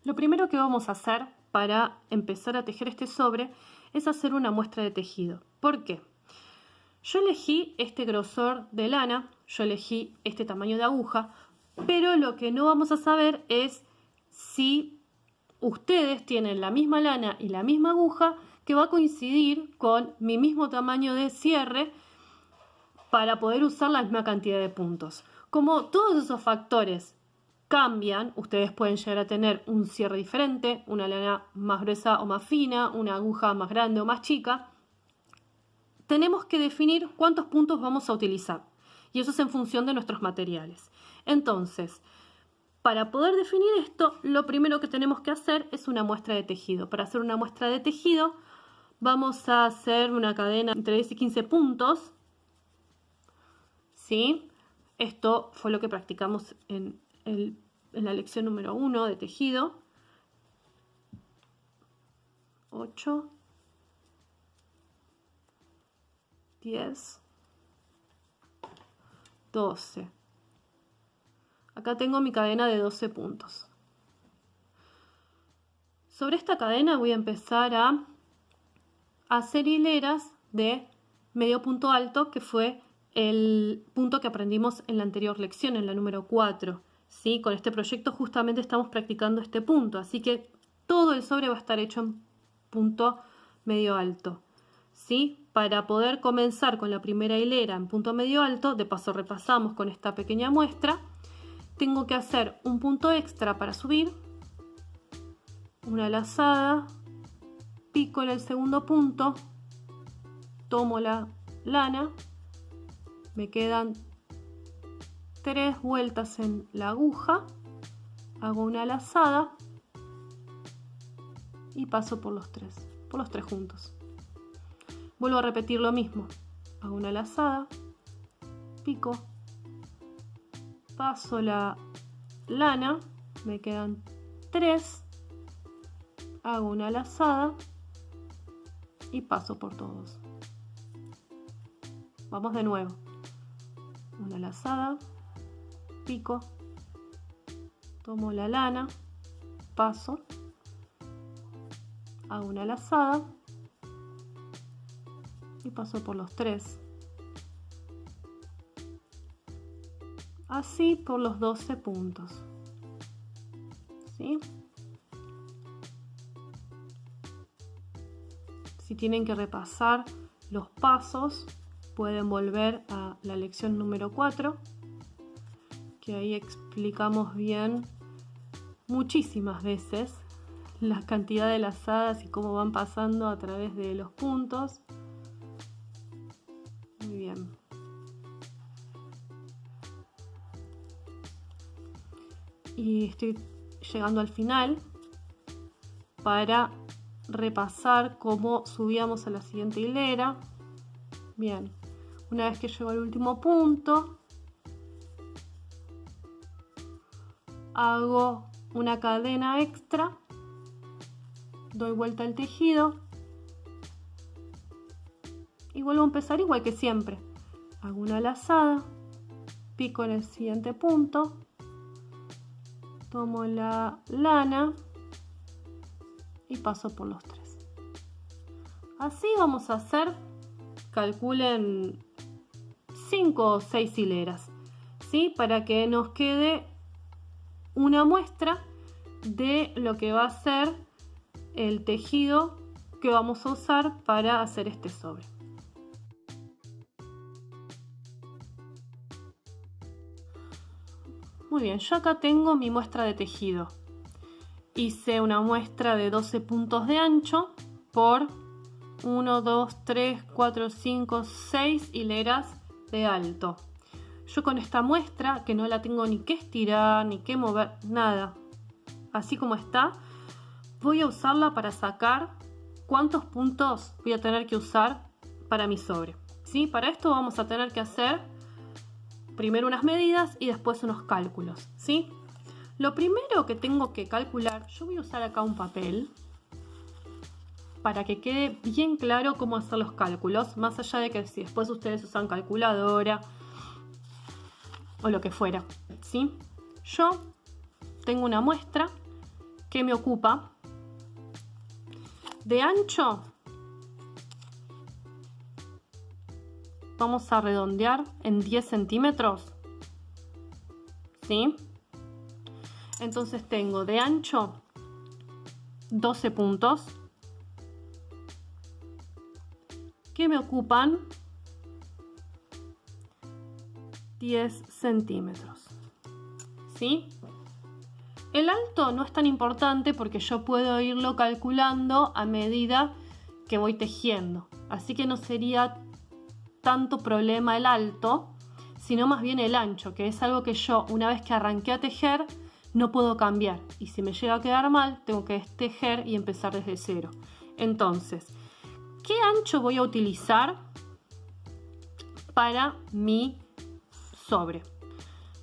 Lo primero que vamos a hacer para empezar a tejer este sobre es hacer una muestra de tejido. ¿Por qué? Yo elegí este grosor de lana, yo elegí este tamaño de aguja, pero lo que no vamos a saber es si ustedes tienen la misma lana y la misma aguja que va a coincidir con mi mismo tamaño de cierre para poder usar la misma cantidad de puntos. Como todos esos factores cambian, ustedes pueden llegar a tener un cierre diferente, una lana más gruesa o más fina, una aguja más grande o más chica. Tenemos que definir cuántos puntos vamos a utilizar y eso es en función de nuestros materiales. Entonces, para poder definir esto, lo primero que tenemos que hacer es una muestra de tejido. Para hacer una muestra de tejido vamos a hacer una cadena entre 10 y 15 puntos. ¿Sí? Esto fue lo que practicamos en la lección número 1 de tejido. 8, 10, 12. Acá tengo mi cadena de 12 puntos. Sobre esta cadena voy a empezar a hacer hileras de medio punto alto, que fue el punto que aprendimos en la anterior lección, en la número 4. ¿Sí? Con este proyecto justamente estamos practicando este punto, así que todo el sobre va a estar hecho en punto medio alto. ¿Sí? Para poder comenzar con la primera hilera en punto medio alto, de paso repasamos con esta pequeña muestra, tengo que hacer un punto extra para subir, una lazada, pico en el segundo punto, tomo la lana, me quedan 3 vueltas en la aguja, hago una lazada y paso por los tres juntos. Vuelvo a repetir lo mismo, hago una lazada, pico, paso la lana, me quedan 3, hago una lazada y paso por todos. Vamos de nuevo, una lazada, pico, tomo la lana, paso, hago una lazada y paso por los 3. Así por los 12 puntos. ¿Sí? Si tienen que repasar los pasos, pueden volver a la lección número 4, que ahí explicamos bien muchísimas veces la cantidad de lazadas y cómo van pasando a través de los puntos. Muy bien. Y estoy llegando al final para repasar cómo subíamos a la siguiente hilera. Bien, una vez que llego al último punto, hago una cadena extra, doy vuelta al tejido y vuelvo a empezar igual que siempre. Hago una lazada, pico en el siguiente punto, tomo la lana y paso por los 3. Así vamos a hacer, calculen 5 o 6 hileras, ¿sí? Para que nos quede una muestra de lo que va a ser el tejido que vamos a usar para hacer este sobre. Muy bien, yo acá tengo mi muestra de tejido. Hice una muestra de 12 puntos de ancho por 1, 2, 3, 4, 5, 6 hileras de alto. Yo con esta muestra, que no la tengo ni que estirar, ni que mover, nada, así como está, voy a usarla para sacar cuántos puntos voy a tener que usar para mi sobre. ¿Sí? Para esto vamos a tener que hacer primero unas medidas y después unos cálculos. ¿Sí? Lo primero que tengo que calcular, yo voy a usar acá un papel para que quede bien claro cómo hacer los cálculos, más allá de que si después ustedes usan calculadora o lo que fuera, ¿sí? Yo tengo una muestra que me ocupa de ancho, vamos a redondear en 10 centímetros, ¿sí? Entonces tengo de ancho 12 puntos que me ocupan 10 centímetros, ¿sí? El alto no es tan importante porque yo puedo irlo calculando a medida que voy tejiendo, así que no sería tanto problema el alto, sino más bien el ancho, que es algo que yo una vez que arranqué a tejer no puedo cambiar, y si me llega a quedar mal tengo que tejer y empezar desde cero. Entonces, ¿qué ancho voy a utilizar para mi sobre?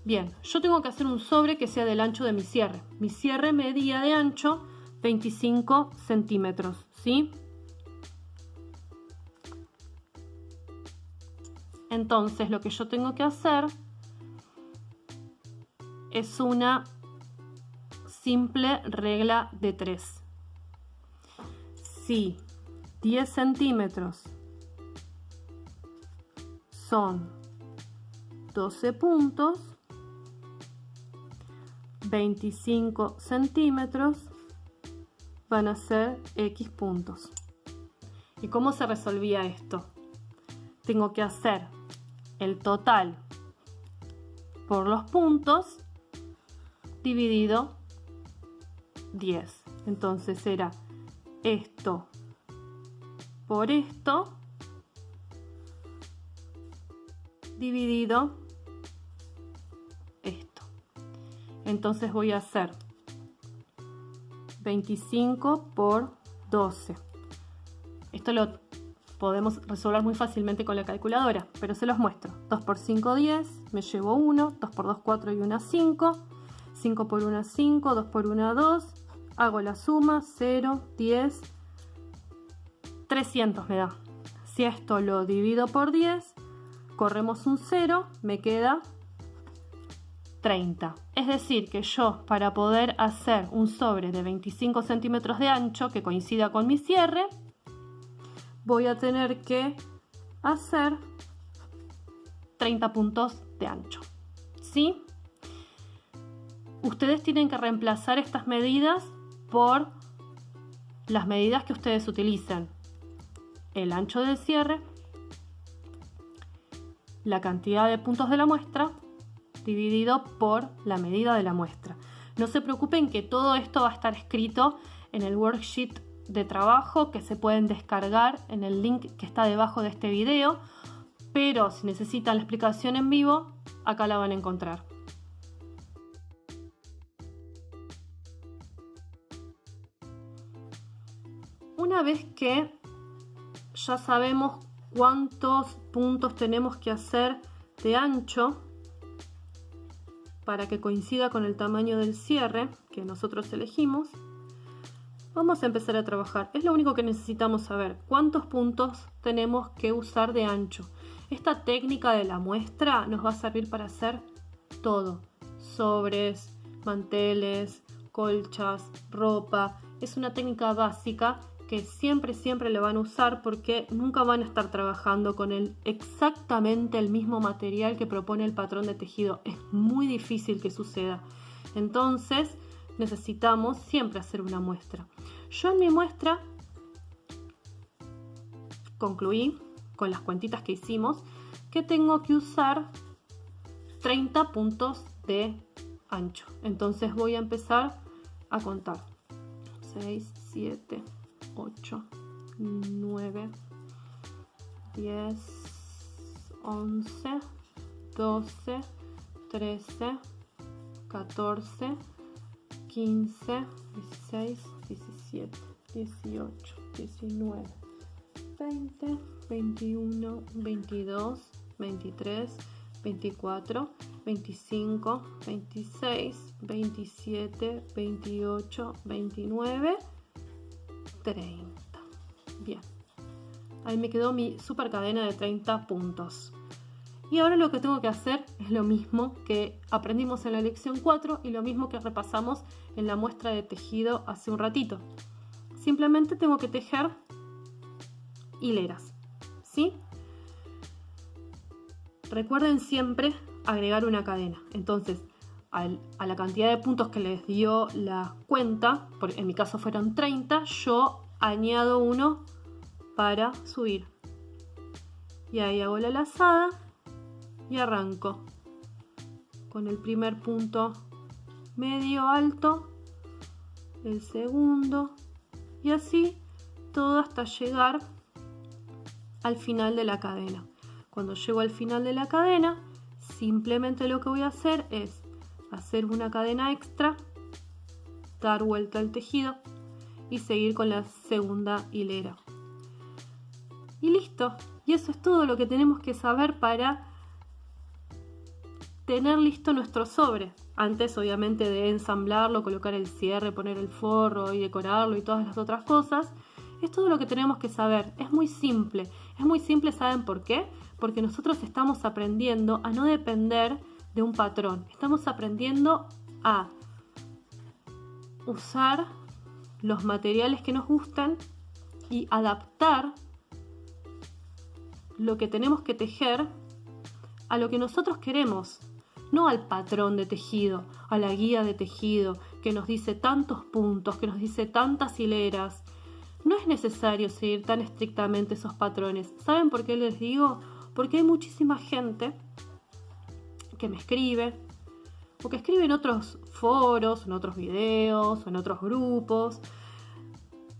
Bien, yo tengo que hacer un sobre que sea del ancho de mi cierre. Mi cierre medía de ancho 25 centímetros, ¿sí? Entonces lo que yo tengo que hacer es una simple regla de 3. Si 10 centímetros son 12 puntos, 25 centímetros van a ser X puntos. ¿Y cómo se resolvía esto? Tengo que hacer el total por los puntos dividido 10. Entonces era esto por esto dividido esto. Entonces voy a hacer 25 por 12. Esto lo podemos resolver muy fácilmente con la calculadora, pero se los muestro. 2 por 5, 10, me llevo 1, 2 por 2, 4 y 1, 5, 5 por 1, 5, 2 por 1, 2, hago la suma, 0, 10, 300 me da. Si esto lo divido por 10, corremos un 0, me queda 30. Es decir, que yo para poder hacer un sobre de 25 centímetros de ancho que coincida con mi cierre, voy a tener que hacer 30 puntos de ancho, ¿sí? Ustedes tienen que reemplazar estas medidas por las medidas que ustedes utilicen. El ancho del cierre, la cantidad de puntos de la muestra, dividido por la medida de la muestra. No se preocupen que todo esto va a estar escrito en el worksheet de trabajo que se pueden descargar en el link que está debajo de este video, pero si necesitan la explicación en vivo, acá la van a encontrar. Una vez que ya sabemos cuántos puntos tenemos que hacer de ancho para que coincida con el tamaño del cierre que nosotros elegimos, vamos a empezar a trabajar. Es lo único que necesitamos saber, cuántos puntos tenemos que usar de ancho. Esta técnica de la muestra nos va a servir para hacer todo: sobres, manteles, colchas, ropa. Es una técnica básica que siempre le van a usar porque nunca van a estar trabajando con exactamente el mismo material que propone el patrón de tejido. Es muy difícil que suceda. Entonces necesitamos siempre hacer una muestra. Yo en mi muestra concluí con las cuentitas que hicimos que tengo que usar 30 puntos de ancho. Entonces voy a empezar a contar. 6, 7, 8, 9, 10, 11, 12, 13, 14, 15, 16, 17, 18, 19, 20, 21, 22, 23, 24, 25, 26, 27, 28, 29, 30. Bien. Ahí me quedó mi super cadena de 30 puntos. Y ahora lo que tengo que hacer es lo mismo que aprendimos en la lección 4 y lo mismo que repasamos en la muestra de tejido hace un ratito. Simplemente tengo que tejer hileras, ¿sí? Recuerden siempre agregar una cadena. Entonces, a la cantidad de puntos que les dio la cuenta, en mi caso fueron 30, yo añado uno para subir. Y ahí hago la lazada y arranco con el primer punto medio alto, el segundo, y así todo hasta llegar al final de la cadena. Cuando llego al final de la cadena, simplemente lo que voy a hacer es hacer una cadena extra, dar vuelta al tejido y seguir con la segunda hilera. Y listo. Y eso es todo lo que tenemos que saber para tener listo nuestro sobre. Antes, obviamente, de ensamblarlo, colocar el cierre, poner el forro y decorarlo y todas las otras cosas. Es todo lo que tenemos que saber. Es muy simple. Es muy simple, ¿saben por qué? Porque nosotros estamos aprendiendo a no depender de un patrón. Estamos aprendiendo a usar los materiales que nos gustan y adaptar lo que tenemos que tejer a lo que nosotros queremos, no al patrón de tejido, a la guía de tejido que nos dice tantos puntos, que nos dice tantas hileras. No es necesario seguir tan estrictamente esos patrones. ¿Saben por qué les digo? Porque hay muchísima gente que me escribe o que escribe en otros foros, en otros videos o en otros grupos.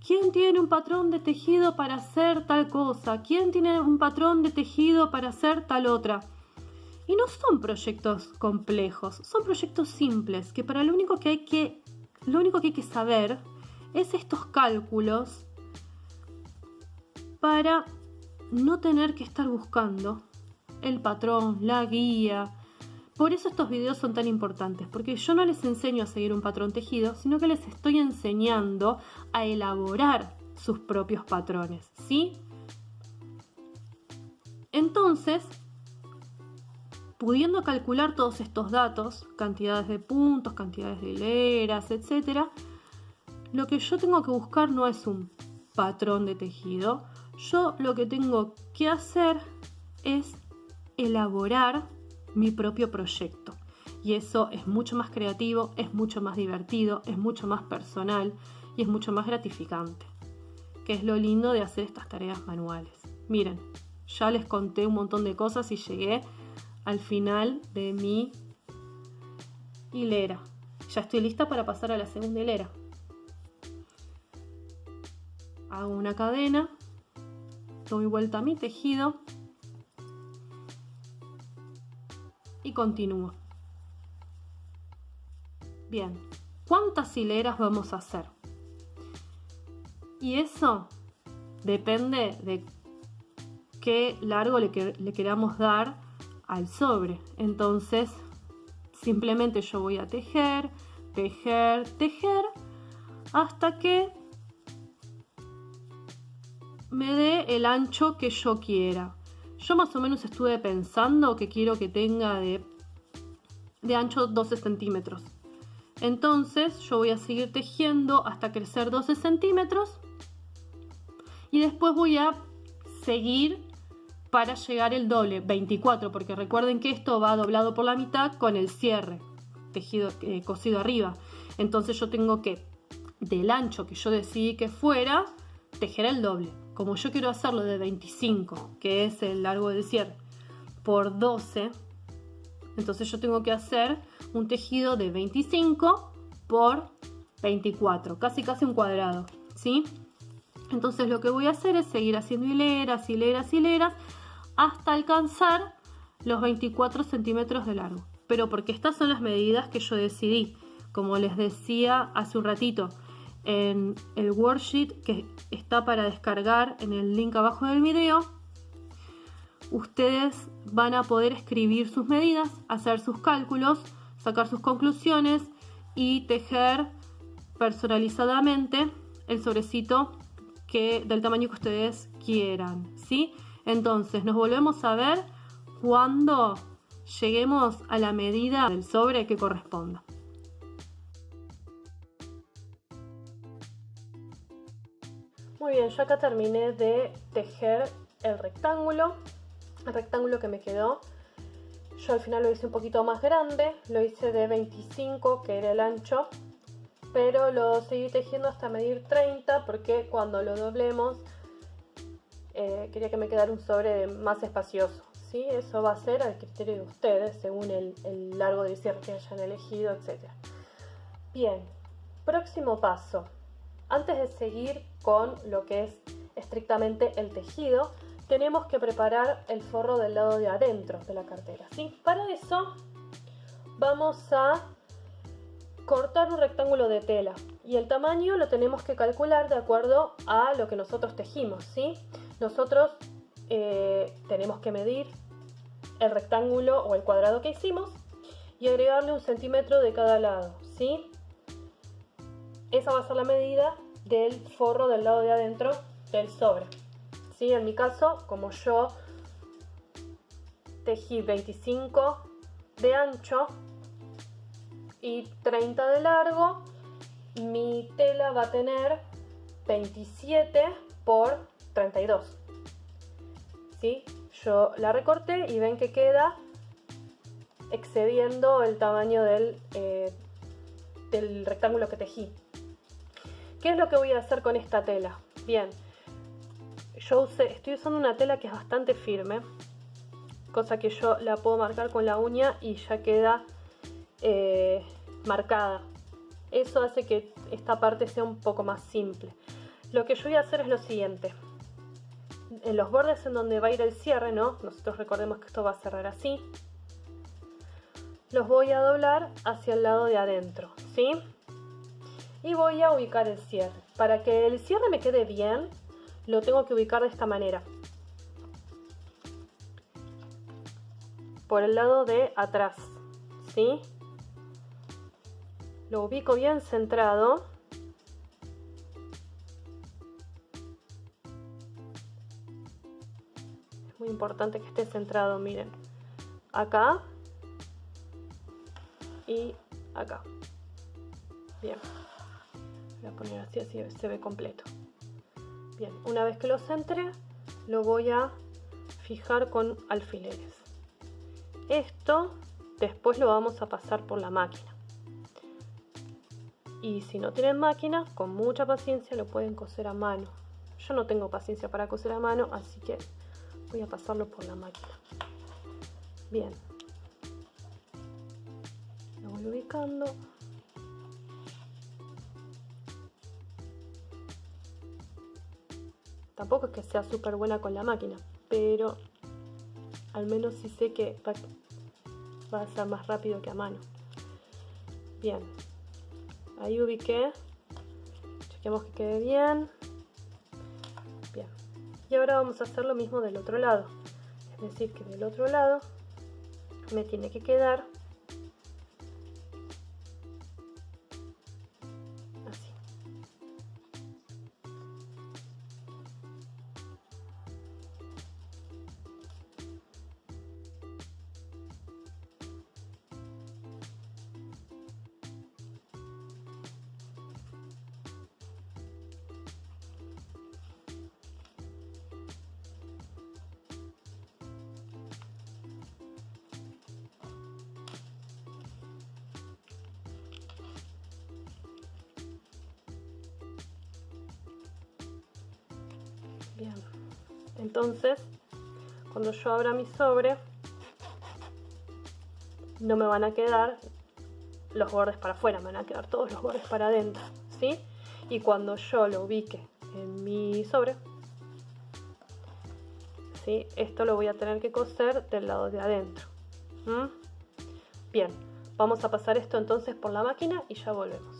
¿Quién tiene un patrón de tejido para hacer tal cosa? ¿Quién tiene un patrón de tejido para hacer tal otra? Y no son proyectos complejos, son proyectos simples, que para lo único que hay que saber es estos cálculos para no tener que estar buscando el patrón, la guía. Por eso estos videos son tan importantes, porque yo no les enseño a seguir un patrón tejido, sino que les estoy enseñando a elaborar sus propios patrones, ¿sí? Entonces, pudiendo calcular todos estos datos, cantidades de puntos, cantidades de hileras, etc., lo que yo tengo que buscar no es un patrón de tejido. Yo lo que tengo que hacer es elaborar mi propio proyecto. Y eso es mucho más creativo, es mucho más divertido, es mucho más personal y es mucho más gratificante. Que es lo lindo de hacer estas tareas manuales. Miren, ya les conté un montón de cosas y llegué al final de mi hilera. Ya estoy lista para pasar a la segunda hilera. Hago una cadena, doy vuelta a mi tejido y continúo. Bien, ¿cuántas hileras vamos a hacer? Y eso depende de qué largo le queramos dar al sobre. Entonces, simplemente yo voy a tejer, tejer, tejer, hasta que me dé el ancho que yo quiera. Yo más o menos estuve pensando que quiero que tenga de ancho 12 centímetros. Entonces yo voy a seguir tejiendo hasta crecer 12 centímetros y después voy a seguir para llegar el doble, 24, porque recuerden que esto va doblado por la mitad con el cierre, tejido cosido arriba. Entonces yo tengo que, del ancho que yo decidí que fuera, tejer el doble. Como yo quiero hacerlo de 25, que es el largo del cierre, por 12, entonces yo tengo que hacer un tejido de 25 por 24, casi un cuadrado, ¿sí? Entonces lo que voy a hacer es seguir haciendo hileras, hileras, hileras hasta alcanzar los 24 centímetros de largo. Pero porque estas son las medidas que yo decidí. Como les decía hace un ratito, en el worksheet que está para descargar en el link abajo del video, ustedes van a poder escribir sus medidas, hacer sus cálculos, sacar sus conclusiones y tejer personalizadamente el sobrecito del tamaño que ustedes quieran, ¿sí? Entonces nos volvemos a ver cuando lleguemos a la medida del sobre que corresponda. Muy bien, yo acá terminé de tejer el rectángulo que me quedó. Yo al final lo hice un poquito más grande, lo hice de 25, que era el ancho, pero lo seguí tejiendo hasta medir 30 porque cuando lo doblemos quería que me quedara un sobre más espacioso, ¿sí? Eso va a ser al criterio de ustedes según el largo del cierre que hayan elegido, etc. Bien, próximo paso. Antes de seguir con lo que es estrictamente el tejido, tenemos que preparar el forro del lado de adentro de la cartera, ¿sí? Para eso vamos a cortar un rectángulo de tela y el tamaño lo tenemos que calcular de acuerdo a lo que nosotros tejimos, ¿sí? Nosotros tenemos que medir el rectángulo o el cuadrado que hicimos y agregarle 1 centímetro de cada lado, ¿sí? Esa va a ser la medida del forro del lado de adentro del sobre, ¿sí? En mi caso, como yo tejí 25 de ancho y 30 de largo, mi tela va a tener 27 por 32, ¿sí? Yo la recorté y ven que queda excediendo el tamaño del rectángulo que tejí. ¿Qué es lo que voy a hacer con esta tela? Bien, estoy usando una tela que es bastante firme, cosa que yo la puedo marcar con la uña y ya queda marcada. Eso hace que esta parte sea un poco más simple. Lo que yo voy a hacer es lo siguiente. En los bordes en donde va a ir el cierre, ¿no? Nosotros recordemos que esto va a cerrar así. Los voy a doblar hacia el lado de adentro, ¿sí? Y voy a ubicar el cierre. Para que el cierre me quede bien, lo tengo que ubicar de esta manera. Por el lado de atrás, ¿sí? Lo ubico bien centrado. Es muy importante que esté centrado, miren. Acá y acá. Bien. Voy a poner así se ve completo. Bien, una vez que lo centre, lo voy a fijar con alfileres. Esto después lo vamos a pasar por la máquina. Y si no tienen máquina, con mucha paciencia lo pueden coser a mano. Yo no tengo paciencia para coser a mano, así que voy a pasarlo por la máquina. Bien. Lo voy ubicando. Tampoco es que sea súper buena con la máquina, pero al menos sí sé que va a ser más rápido que a mano. Bien, ahí ubiqué, chequeamos que quede bien. Bien, y ahora vamos a hacer lo mismo del otro lado, es decir que del otro lado me tiene que quedar así. Bien, entonces cuando yo abra mi sobre no me van a quedar los bordes para afuera, me van a quedar todos los bordes para adentro, ¿sí? Y cuando yo lo ubique en mi sobre, ¿sí? Esto lo voy a tener que coser del lado de adentro. Bien, vamos a pasar esto entonces por la máquina y ya volvemos.